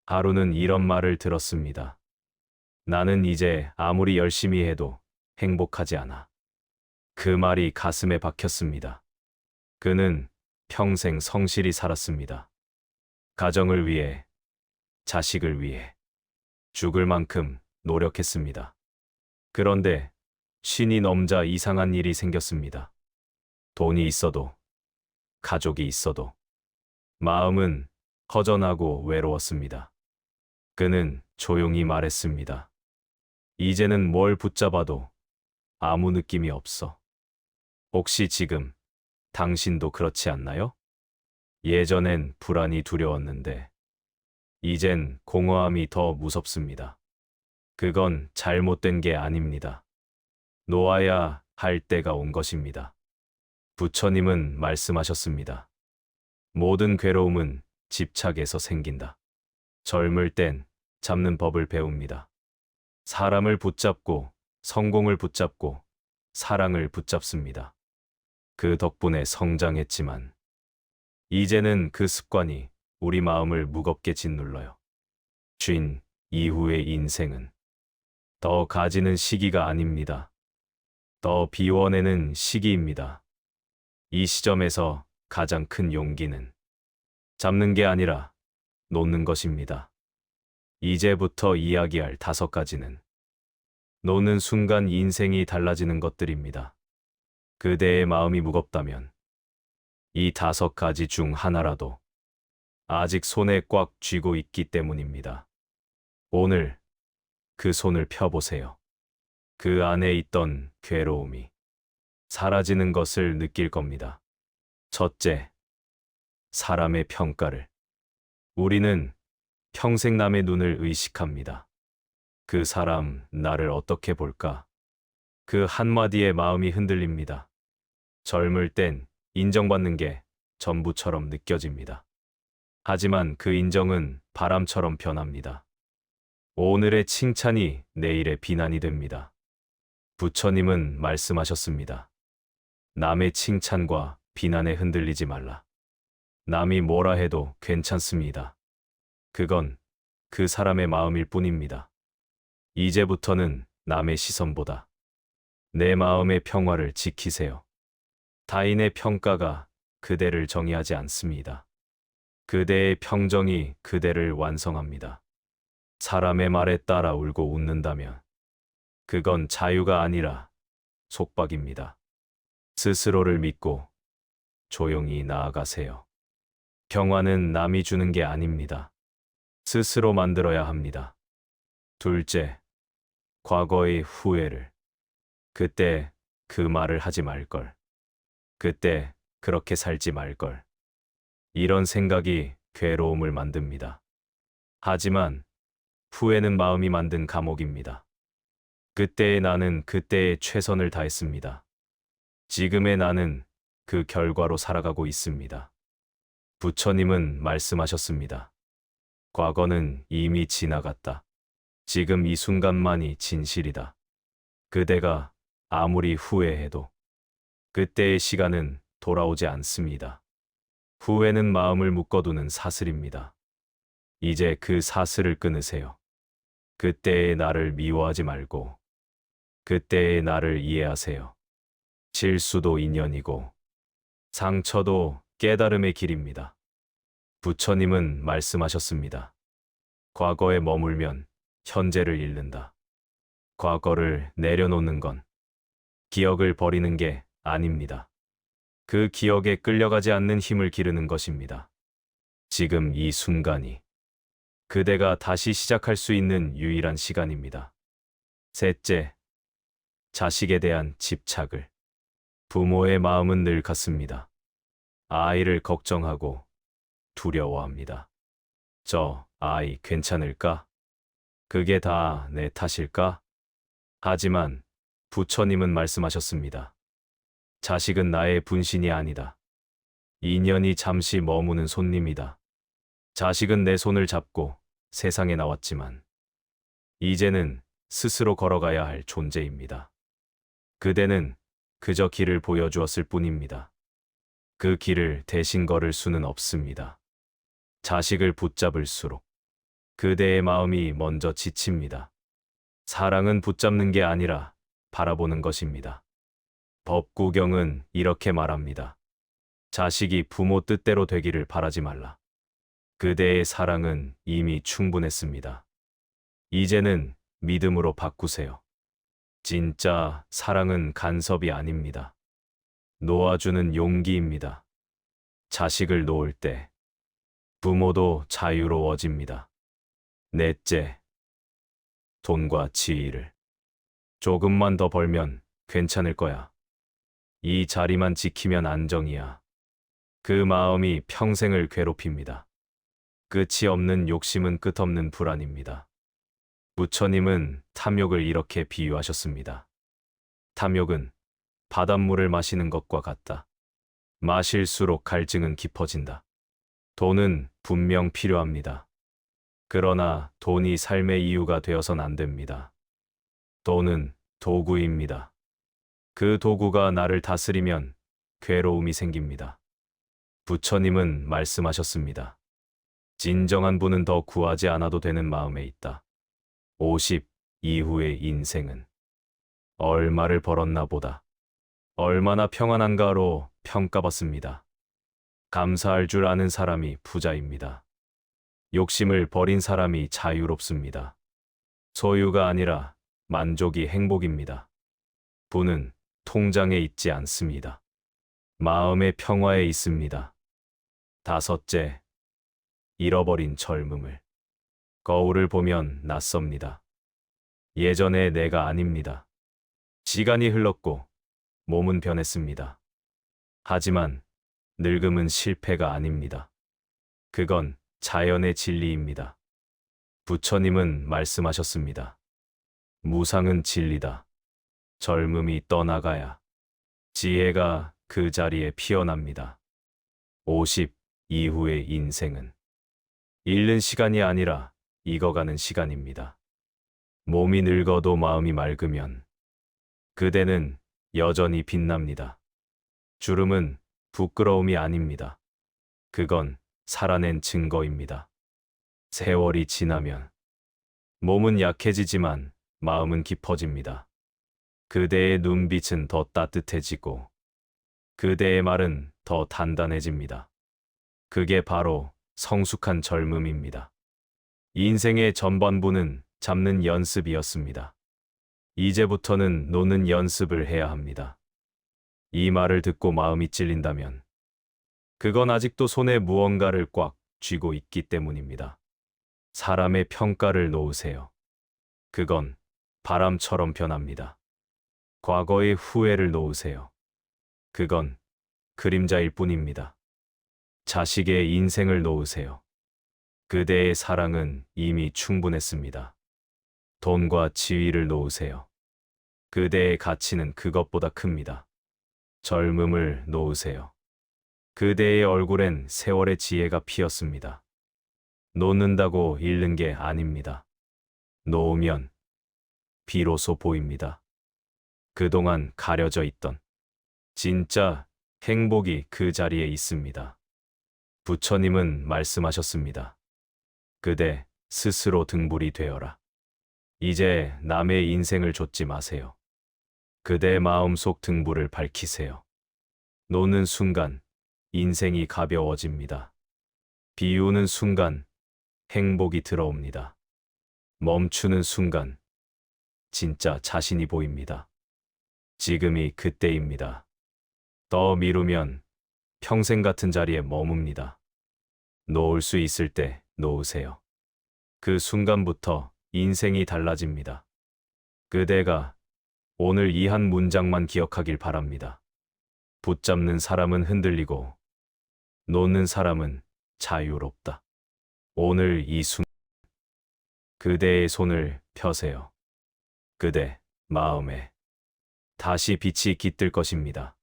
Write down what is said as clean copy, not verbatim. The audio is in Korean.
하루는 이런 말을 들었습니다. 나는 이제 아무리 열심히 해도 행복하지 않아. 그 말이 가슴에 박혔습니다. 그는 평생 성실히 살았습니다. 가정을 위해, 자식을 위해 죽을 만큼 노력했습니다. 그런데 신이 넘자 이상한 일이 생겼습니다. 돈이 있어도, 가족이 있어도 마음은 허전하고 외로웠습니다. 그는 조용히 말했습니다. 이제는 뭘 붙잡아도 아무 느낌이 없어. 혹시 지금 당신도 그렇지 않나요? 예전엔 불안이 두려웠는데 이젠 공허함이 더 무섭습니다. 그건 잘못된 게 아닙니다. 놓아야 할 때가 온 것입니다. 부처님은 말씀하셨습니다. 모든 괴로움은 집착에서 생긴다. 젊을 땐 잡는 법을 배웁니다. 사람을 붙잡고, 성공을 붙잡고, 사랑을 붙잡습니다. 그 덕분에 성장했지만, 이제는 그 습관이 우리 마음을 무겁게 짓눌러요. 쉰 이후의 인생은 더 가지는 시기가 아닙니다. 더 비워내는 시기입니다. 이 시점에서 가장 큰 용기는 잡는 게 아니라 놓는 것입니다. 이제부터 이야기할 5가지는 놓는 순간 인생이 달라지는 것들입니다. 그대의 마음이 무겁다면 이 5가지 중 하나라도 아직 손에 꽉 쥐고 있기 때문입니다. 오늘 그 손을 펴보세요. 그 안에 있던 괴로움이 사라지는 것을 느낄 겁니다. 첫째, 사람의 평가를. 우리는 평생 남의 눈을 의식합니다. 그 사람 나를 어떻게 볼까? 그 한마디에 마음이 흔들립니다. 젊을 땐 인정받는 게 전부처럼 느껴집니다. 하지만 그 인정은 바람처럼 변합니다. 오늘의 칭찬이 내일의 비난이 됩니다. 부처님은 말씀하셨습니다. 남의 칭찬과 비난에 흔들리지 말라. 남이 뭐라 해도 괜찮습니다. 그건 그 사람의 마음일 뿐입니다. 이제부터는 남의 시선보다 내 마음의 평화를 지키세요. 타인의 평가가 그대를 정의하지 않습니다. 그대의 평정이 그대를 완성합니다. 사람의 말에 따라 울고 웃는다면 그건 자유가 아니라 속박입니다. 스스로를 믿고 조용히 나아가세요. 평화는 남이 주는 게 아닙니다. 스스로 만들어야 합니다. 둘째, 과거의 후회를. 그때 그 말을 하지 말걸. 그때 그렇게 살지 말걸. 이런 생각이 괴로움을 만듭니다. 하지만 후회는 마음이 만든 감옥입니다. 그때의 나는 그때의 최선을 다했습니다. 지금의 나는 그 결과로 살아가고 있습니다. 부처님은 말씀하셨습니다. 과거는 이미 지나갔다. 지금 이 순간만이 진실이다. 그대가 아무리 후회해도 그때의 시간은 돌아오지 않습니다. 후회는 마음을 묶어두는 사슬입니다. 이제 그 사슬을 끊으세요. 그때의 나를 미워하지 말고 그때의 나를 이해하세요. 실수도 인연이고 상처도 깨달음의 길입니다. 부처님은 말씀하셨습니다. 과거에 머물면 현재를 잃는다. 과거를 내려놓는 건 기억을 버리는 게 아닙니다. 그 기억에 끌려가지 않는 힘을 기르는 것입니다. 지금 이 순간이 그대가 다시 시작할 수 있는 유일한 시간입니다. 셋째, 자식에 대한 집착을. 부모의 마음은 늘 같습니다. 아이를 걱정하고 두려워합니다. 저 아이 괜찮을까? 그게 다 내 탓일까? 하지만 부처님은 말씀하셨습니다. 자식은 나의 분신이 아니다. 인연이 잠시 머무는 손님이다. 자식은 내 손을 잡고 세상에 나왔지만 이제는 스스로 걸어가야 할 존재입니다. 그대는 그저 길을 보여주었을 뿐입니다. 그 길을 대신 걸을 수는 없습니다. 자식을 붙잡을수록 그대의 마음이 먼저 지칩니다. 사랑은 붙잡는 게 아니라 바라보는 것입니다. 법구경은 이렇게 말합니다. 자식이 부모 뜻대로 되기를 바라지 말라. 그대의 사랑은 이미 충분했습니다. 이제는 믿음으로 바꾸세요. 진짜 사랑은 간섭이 아닙니다. 놓아주는 용기입니다. 자식을 놓을 때 부모도 자유로워집니다. 넷째, 돈과 지위를 조금만 더 벌면 괜찮을 거야. 이 자리만 지키면 안정이야. 그 마음이 평생을 괴롭힙니다. 끝이 없는 욕심은 끝없는 불안입니다. 부처님은 탐욕을 이렇게 비유하셨습니다. 탐욕은 바닷물을 마시는 것과 같다. 마실수록 갈증은 깊어진다. 돈은 분명 필요합니다. 그러나 돈이 삶의 이유가 되어선 안 됩니다. 돈은 도구입니다. 그 도구가 나를 다스리면 괴로움이 생깁니다. 부처님은 말씀하셨습니다. 진정한 부는 더 구하지 않아도 되는 마음에 있다. 50 이후의 인생은 얼마를 벌었나 보다 얼마나 평안한가로 평가받습니다. 감사할 줄 아는 사람이 부자입니다. 욕심을 버린 사람이 자유롭습니다. 소유가 아니라 만족이 행복입니다. 부는 통장에 있지 않습니다. 마음의 평화에 있습니다. 다섯째, 잃어버린 젊음을. 거울을 보면 낯섭니다. 예전의 내가 아닙니다. 시간이 흘렀고 몸은 변했습니다. 하지만 늙음은 실패가 아닙니다. 그건 자연의 진리입니다. 부처님은 말씀하셨습니다. 무상은 진리다. 젊음이 떠나가야 지혜가 그 자리에 피어납니다. 50 이후의 인생은 잃는 시간이 아니라 익어가는 시간입니다. 몸이 늙어도 마음이 맑으면 그대는 여전히 빛납니다. 주름은 부끄러움이 아닙니다. 그건 살아낸 증거입니다. 세월이 지나면 몸은 약해지지만 마음은 깊어집니다. 그대의 눈빛은 더 따뜻해지고 그대의 말은 더 단단해집니다. 그게 바로 성숙한 젊음입니다. 인생의 전반부는 잡는 연습이었습니다. 이제부터는 노는 연습을 해야 합니다. 이 말을 듣고 마음이 찔린다면 그건 아직도 손에 무언가를 꽉 쥐고 있기 때문입니다. 사람의 평가를 놓으세요. 그건 바람처럼 변합니다. 과거의 후회를 놓으세요. 그건 그림자일 뿐입니다. 자식의 인생을 놓으세요. 그대의 사랑은 이미 충분했습니다. 돈과 지위를 놓으세요. 그대의 가치는 그것보다 큽니다. 젊음을 놓으세요. 그대의 얼굴엔 세월의 지혜가 피었습니다. 놓는다고 잃는 게 아닙니다. 놓으면 비로소 보입니다. 그동안 가려져 있던 진짜 행복이 그 자리에 있습니다. 부처님은 말씀하셨습니다. 그대 스스로 등불이 되어라. 이제 남의 인생을 좇지 마세요. 그대의 마음속 등불을 밝히세요. 노는 순간 인생이 가벼워집니다. 비우는 순간 행복이 들어옵니다. 멈추는 순간 진짜 자신이 보입니다. 지금이 그때입니다. 더 미루면 평생 같은 자리에 머뭅니다. 놓을 수 있을 때 놓으세요. 그 순간부터 인생이 달라집니다. 그대가 오늘 이 한 문장만 기억하길 바랍니다. 붙잡는 사람은 흔들리고 놓는 사람은 자유롭다. 오늘 이 순간 그대의 손을 펴세요. 그대 마음에 다시 빛이 깃들 것입니다.